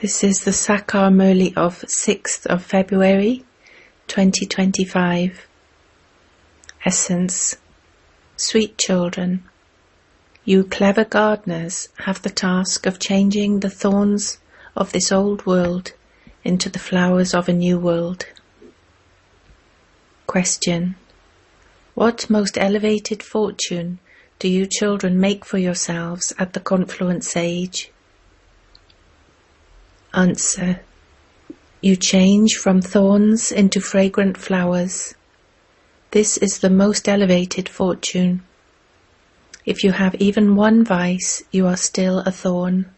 This is the dailymurli of 6th of February 2025. Essence. Sweet children, you clever gardeners have the task of changing the thorns of this old world into the flowers of a new world. Question. What most elevated fortune do you children make for yourselves at the confluence age? Answer. You change from thorns into fragrant flowers. This is the most elevated fortune. If you have even one vice, you are still a thorn.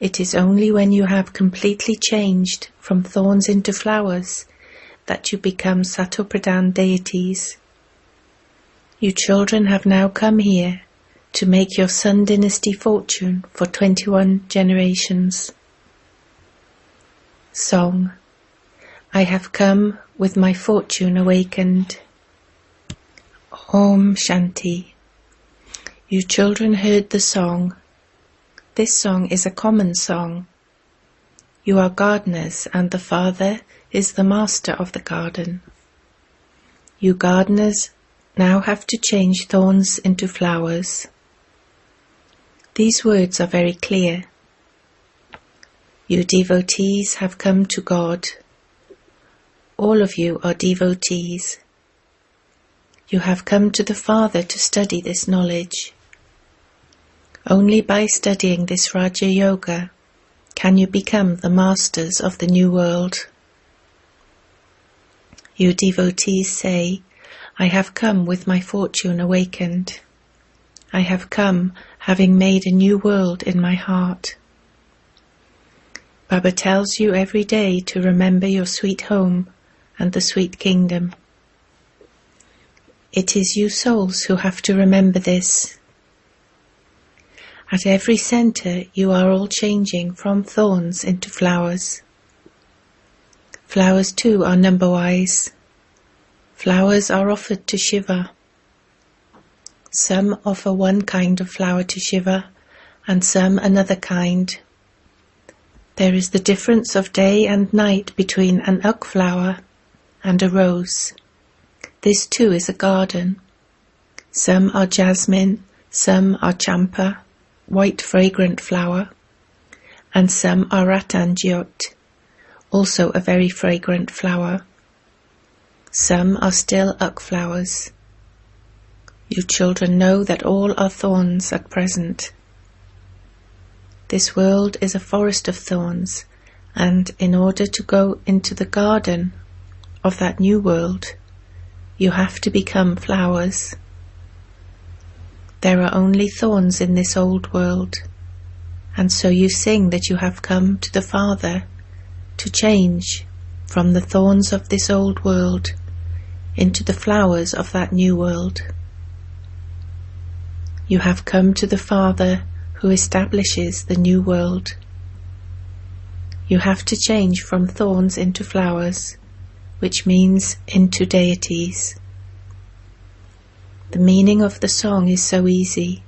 It is only when you have completely changed from thorns into flowers that you become Satopradhan deities. You children have now come here to make your Sun dynasty fortune for 21 generations. Song. I have come with my fortune awakened. Om Shanti. You children heard the song. This song is a common song. You are gardeners and the Father is the master of the garden. You gardeners now have to change thorns into flowers. These words are very clear. You devotees have come to God. All of you are devotees. You have come to the Father to study this knowledge. Only by studying this Raja Yoga can you become the masters of the new world. You devotees say, I have come with my fortune awakened. I have come having made a new world in my heart. Baba tells you every day to remember your sweet home and the sweet kingdom. It is you souls who have to remember this. At every center you are all changing from thorns into flowers. Flowers too are number-wise. Flowers are offered to Shiva. Some offer one kind of flower to Shiva and some another kind. There is the difference of day and night between an uk flower and a rose. This too is a garden. Some are jasmine, some are champa, white fragrant flower, and some are ratanjyot, also a very fragrant flower. Some are still uk flowers. You children know that all are thorns at present. This world is a forest of thorns, and in order to go into the garden of that new world, you have to become flowers. There are only thorns in this old world, and so you sing that you have come to the Father to change from the thorns of this old world into the flowers of that new world. You have come to the Father who establishes the new world. You have to change from thorns into flowers, which means into deities. The meaning of the song is so easy.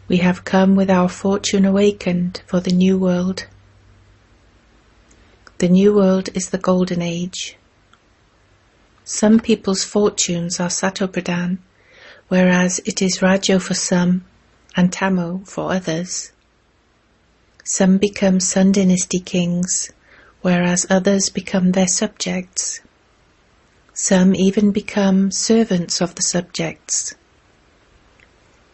We have come with our fortune awakened for the new world. The new world is the golden age. Some people's fortunes are Satopradhan, whereas it is Rajo for some and Tamo for others. Some become Sun dynasty kings, whereas others become their subjects. Some even become servants of the subjects.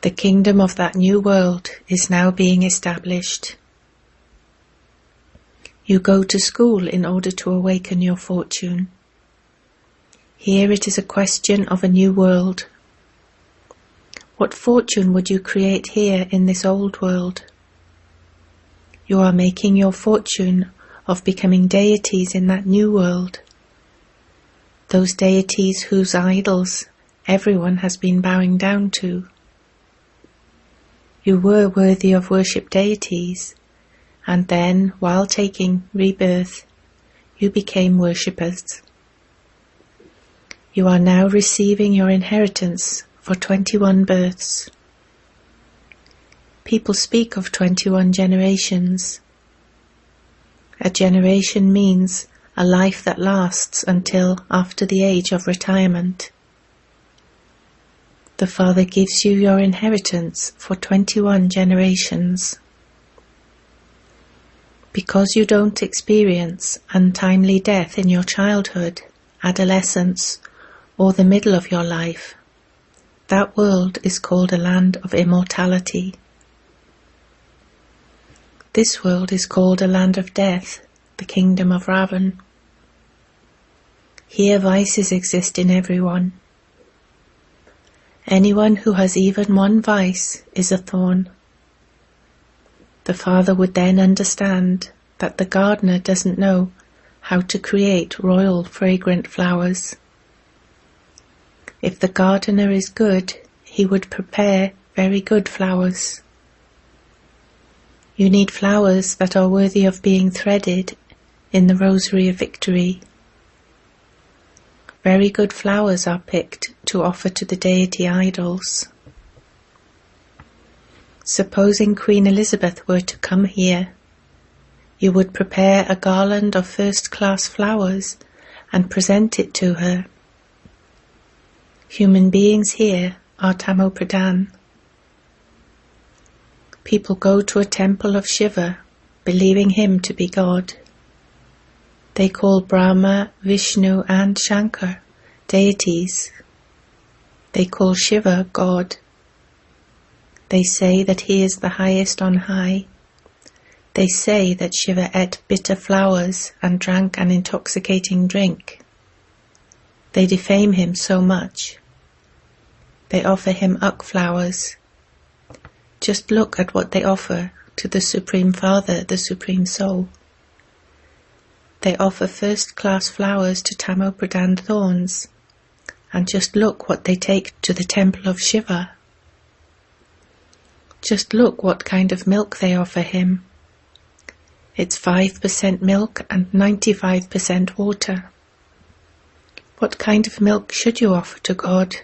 The kingdom of that new world is now being established. You go to school in order to awaken your fortune. Here it is a question of a new world. What fortune would you create here in this old world? You are making your fortune of becoming deities in that new world. Those deities whose idols everyone has been bowing down to. You were worthy of worship deities, and then, while taking rebirth, you became worshippers. You are now receiving your inheritance for 21 births. People speak of 21 generations, A generation means a life that lasts until after the age of retirement. The Father gives you your inheritance for 21 generations. Because you don't experience untimely death in your childhood, adolescence, or the middle of your life, that world is called a land of immortality. This world is called a land of death, the kingdom of Ravan. Here vices exist in everyone. Anyone who has even one vice is a thorn. The Father would then understand that the gardener doesn't know how to create royal fragrant flowers. If the gardener is good, he would prepare very good flowers. You need flowers that are worthy of being threaded in the rosary of victory. Very good flowers are picked to offer to the deity idols. Supposing Queen Elizabeth were to come here, you would prepare a garland of first-class flowers and present it to her. Human beings here are Tamo Pradhan. People go to a temple of Shiva, believing him to be God. They call Brahma, Vishnu and Shankar deities. They call Shiva God. They say that he is the highest on high. They say that Shiva ate bitter flowers and drank an intoxicating drink. They defame him so much. They offer him uk flowers. Just look at what they offer to the Supreme Father, the Supreme Soul. They offer first-class flowers to Tamo Pradhan thorns, and just look what they take to the temple of Shiva. Just look what kind of milk they offer him. It's 5% milk and 95% water. What kind of milk should you offer to God?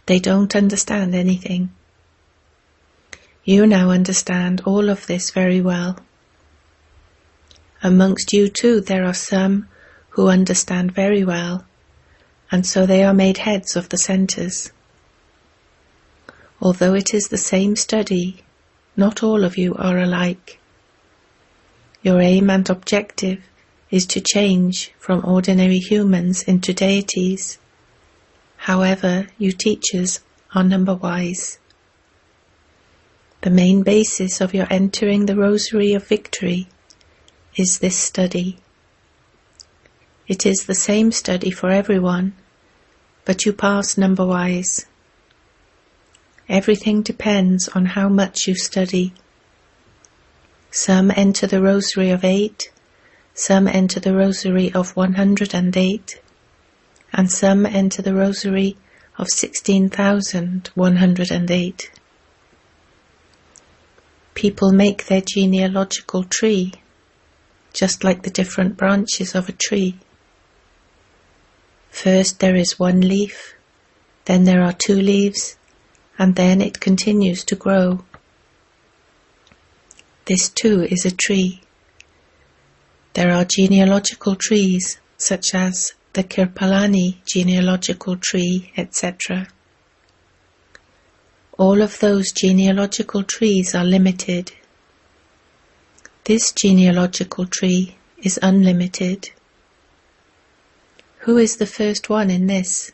They don't understand anything. You now understand all of this very well. Amongst you too there are some who understand very well, and so they are made heads of the centres. Although it is the same study, not all of you are alike. Your aim and objective is to change from ordinary humans into deities. However, you teachers are number-wise. The main basis of your entering the Rosary of Victory is this study. It is the same study for everyone, but you pass number-wise. Everything depends on how much you study. Some enter the Rosary of 8, some enter the Rosary of 108, and some enter the Rosary of 16,108. People make their genealogical tree, just like the different branches of a tree. First there is one leaf, then there are 2 leaves, and then it continues to grow. This too is a tree. There are genealogical trees, such as the Kirpalani genealogical tree, etc. All of those genealogical trees are limited. This genealogical tree is unlimited. Who is the first one in this?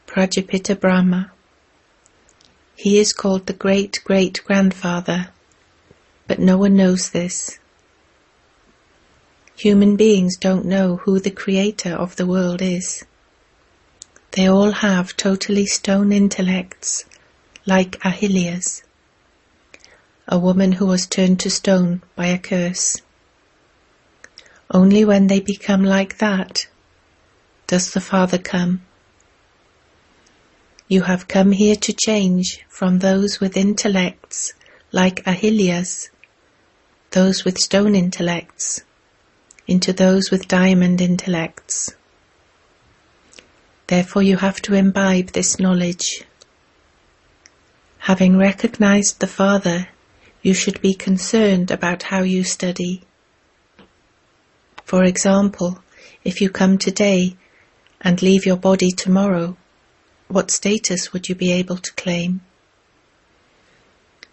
Prajapita Brahma. He is called the great-great-grandfather, but no one knows this. Human beings don't know who the creator of the world is. They all have totally stone intellects, like Ahilya's, a woman who was turned to stone by a curse. Only when they become like that does the Father come. You have come here to change from those with intellects like Ahilya's, those with stone intellects, into those with diamond intellects. Therefore you have to imbibe this knowledge. Having recognized the Father, you should be concerned about how you study. For example, if you come today and leave your body tomorrow, what status would you be able to claim?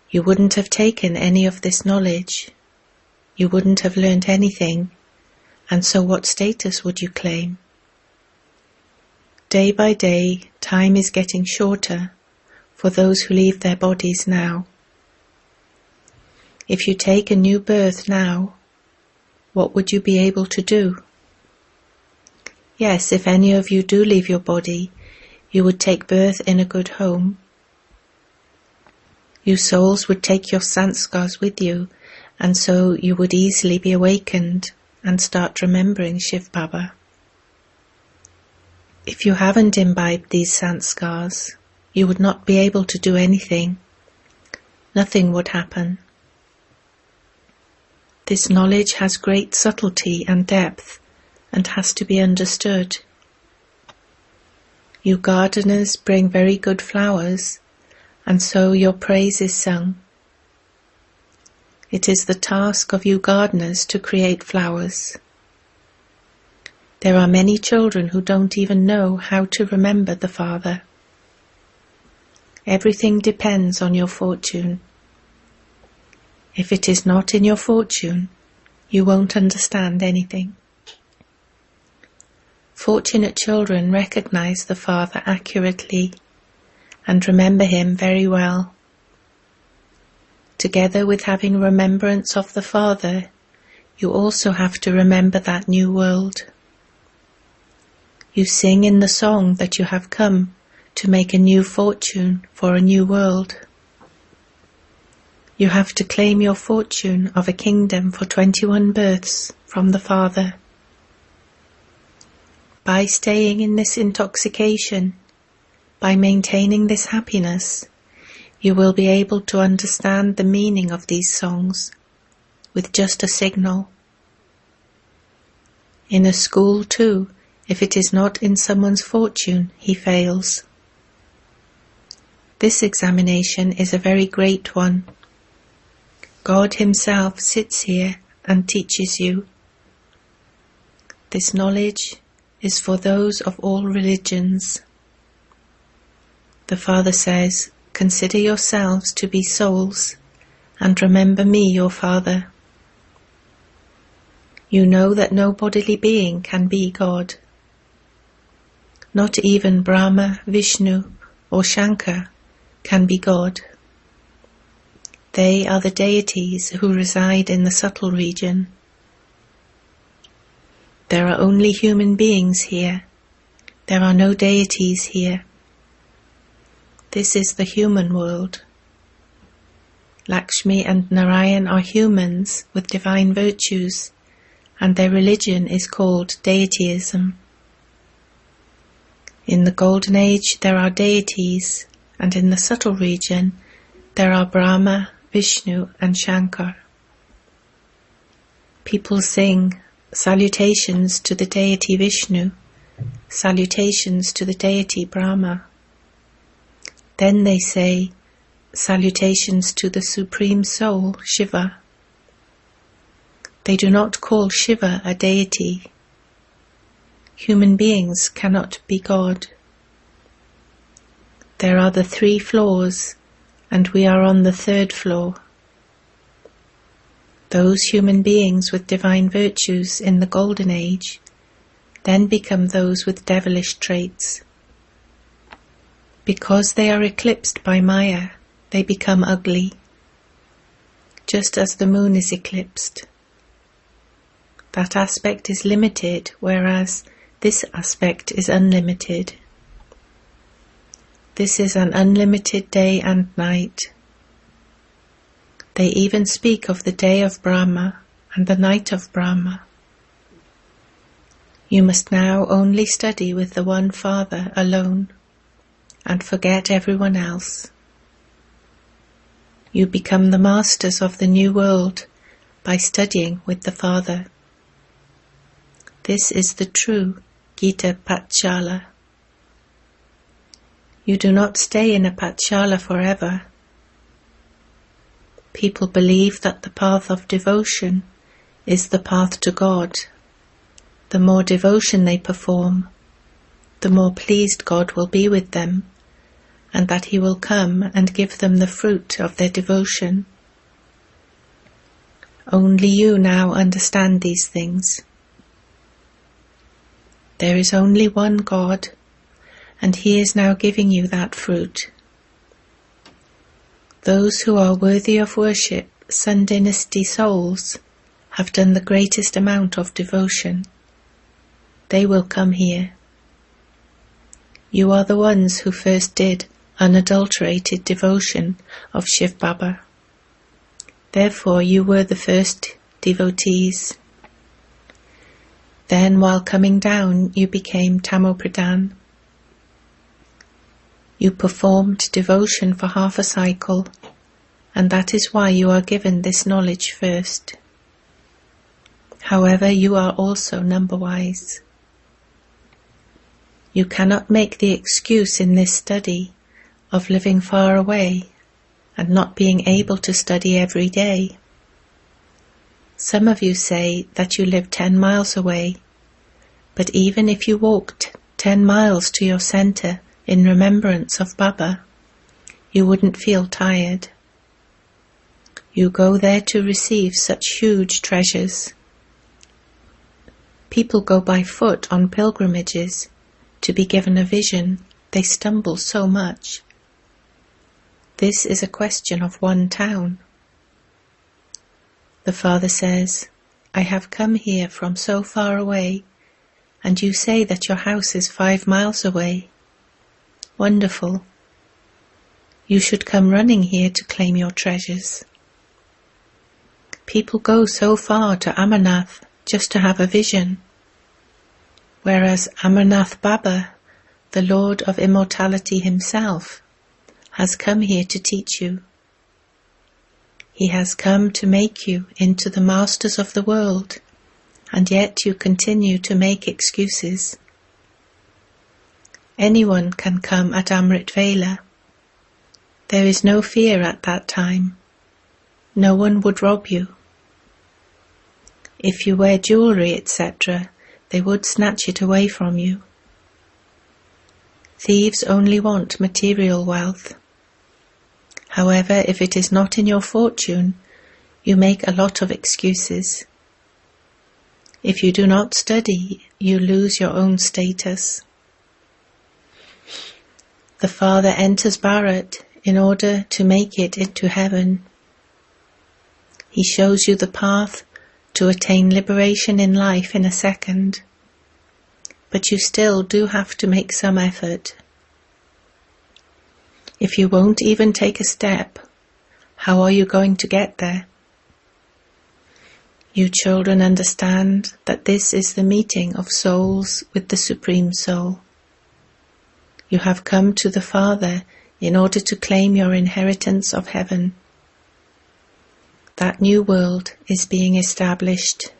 You wouldn't have taken any of this knowledge. You wouldn't have learned anything, and so what status would you claim? Day by day, time is getting shorter for those who leave their bodies now. If you take a new birth now, what would you be able to do? Yes, if any of you do leave your body, you would take birth in a good home. You souls would take your sanskars with you, and so you would easily be awakened and start remembering Shiv Baba. If you haven't imbibed these sanskars, you would not be able to do anything. Nothing would happen. This knowledge has great subtlety and depth and has to be understood. You gardeners bring very good flowers, and so your praise is sung. It is the task of you gardeners to create flowers. There are many children who don't even know how to remember the Father. Everything depends on your fortune. If it is not in your fortune, you won't understand anything. Fortunate children recognize the Father accurately and remember him very well. Together with having remembrance of the Father, you also have to remember that new world. You sing in the song that you have come to make a new fortune for a new world. You have to claim your fortune of a kingdom for 21 births from the Father. By staying in this intoxication, by maintaining this happiness, you will be able to understand the meaning of these songs with just a signal. In a school too, if it is not in someone's fortune, he fails. This examination is a very great one. God himself sits here and teaches you. This knowledge is for those of all religions. The Father says, "Consider yourselves to be souls, and remember me, your Father." You know that no bodily being can be God. Not even Brahma, Vishnu, or Shankar can be God. They are the deities who reside in the subtle region. There are only human beings here. There are no deities here. This is the human world. Lakshmi and Narayan are humans with divine virtues, and their religion is called deityism. In the Golden Age there are deities, and in the subtle region there are Brahma, Vishnu and Shankar. People sing, "Salutations to the deity Vishnu, salutations to the deity Brahma." Then they say, "Salutations to the Supreme Soul, Shiva." They do not call Shiva a deity. Human beings cannot be God. There are the 3 floors, and we are on the 3rd floor. Those human beings with divine virtues in the Golden Age then become those with devilish traits. Because they are eclipsed by Maya, they become ugly, just as the moon is eclipsed. That aspect is limited, whereas this aspect is unlimited. This is an unlimited day and night. They even speak of the day of Brahma and the night of Brahma. You must now only study with the one Father alone and forget everyone else. You become the masters of the new world by studying with the Father. This is the true Gita Patshala. You do not stay in a Patshala forever. People believe that the path of devotion is the path to God, the more devotion they perform, the more pleased God will be with them, and that He will come and give them the fruit of their devotion. Only you now understand these things. There is only one God, and He is now giving you that fruit. Those who are worthy of worship, Sun Dynasty souls, have done the greatest amount of devotion. They will come here. You are the ones who first did unadulterated devotion of Shiv Baba. Therefore you were the first devotees. Then while coming down you became Tamopradhan. You performed devotion for half a cycle, and that is why you are given this knowledge first. However, you are also number-wise. You cannot make the excuse in this study of living far away and not being able to study every day. Some of you say that you live 10 miles away, but even if you walked 10 miles to your center in remembrance of Baba, you wouldn't feel tired. You go there to receive such huge treasures. People go by foot on pilgrimages to be given a vision. They stumble so much. This is a question of one town. The Father says, I have come here from so far away, and you say that your house is 5 miles away. Wonderful. You should come running here to claim your treasures. People go so far to Amarnath just to have a vision, whereas Amarnath Baba, the Lord of Immortality himself, has come here to teach you. He has come to make you into the masters of the world, and yet you continue to make excuses. Anyone can come at Amrit Vela. There is no fear at that time. No one would rob you. If you wear jewelry, etc., they would snatch it away from you. Thieves only want material wealth. However, if it is not in your fortune, you make a lot of excuses. If you do not study, you lose your own status. The Father enters Bharat in order to make it into heaven. He shows you the path to attain liberation in life in a second, but you still do have to make some effort. If you won't even take a step, how are you going to get there? You children understand that this is the meeting of souls with the Supreme Soul. You have come to the Father in order to claim your inheritance of heaven. That new world is being established.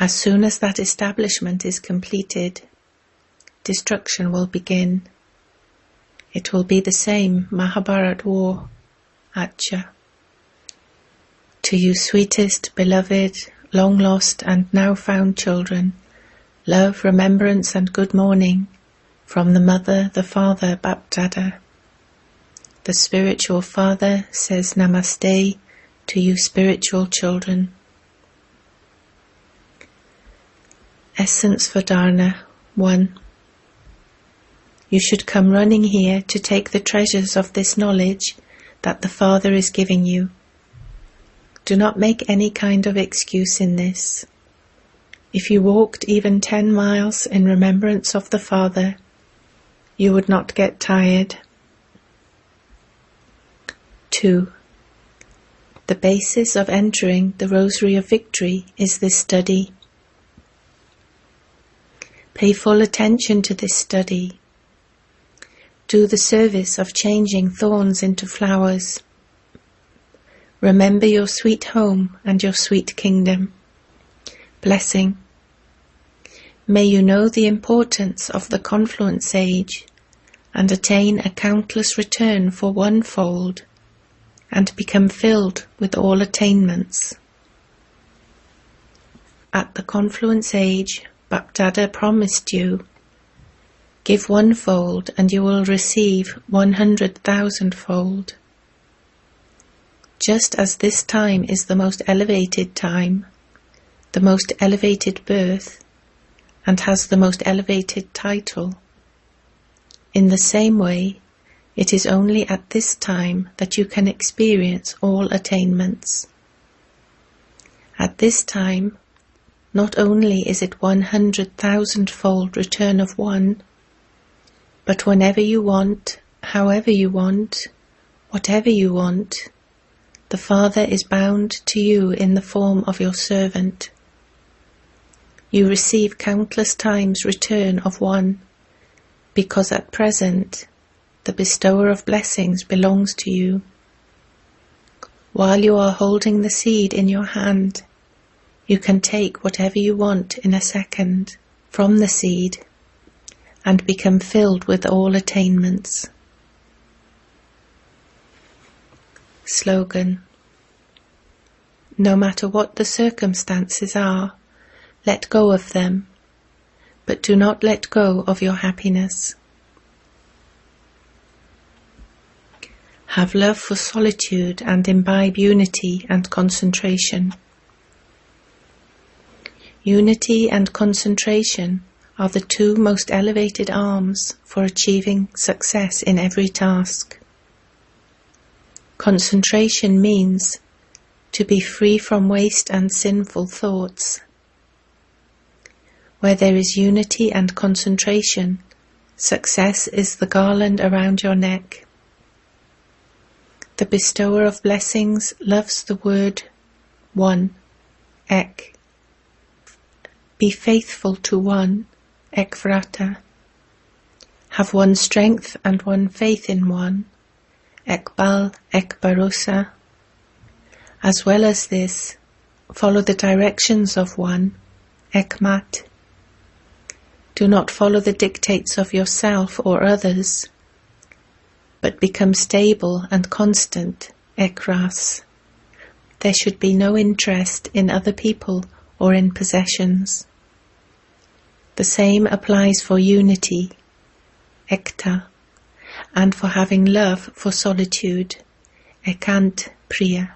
As soon as that establishment is completed, destruction will begin. It will be the same Mahabharat war. Acha. To you sweetest, beloved, long lost and now found children, love, remembrance and good morning from the Mother, the Father, Bapdada. The spiritual Father says Namaste to you spiritual children. Essence for Dharna 1. You should come running here to take the treasures of this knowledge that the Father is giving you. Do not make any kind of excuse in this. If you walked even 10 miles in remembrance of the Father, you would not get tired. 2. The basis of entering the Rosary of Victory is this study. Pay full attention to this study. Do the service of changing thorns into flowers. Remember your sweet home and your sweet kingdom. Blessing. May you know the importance of the confluence age and attain a countless return for one fold and become filled with all attainments. At the confluence age, Bapdada promised you, give 1-fold and you will receive 100,000-fold. Just as this time is the most elevated time, the most elevated birth, and has the most elevated title, in the same way, it is only at this time that you can experience all attainments. At this time, not only is it 100,000-fold return of one, but whenever you want, however you want, whatever you want, the Father is bound to you in the form of your servant. You receive countless times return of one, because at present the bestower of blessings belongs to you. While you are holding the seed in your hand, you can take whatever you want in a second from the seed and become filled with all attainments. Slogan: no matter what the circumstances are, let go of them, but do not let go of your happiness. Have love for solitude and imbibe unity and concentration. Unity and concentration are the two most elevated arms for achieving success in every task. Concentration means to be free from waste and sinful thoughts. Where there is unity and concentration, success is the garland around your neck. The bestower of blessings loves the word one, ek. Be faithful to one, ek vrata. Have one strength and one faith in one, ek bal, ek barosa. As well as this, follow the directions of one, ek mat. Do not follow the dictates of yourself or others, but become stable and constant, ek ras. There should be no interest in other people or in possessions. The same applies for unity, ekta, and for having love for solitude, ekant priya.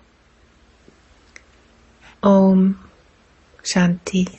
Om Shanti.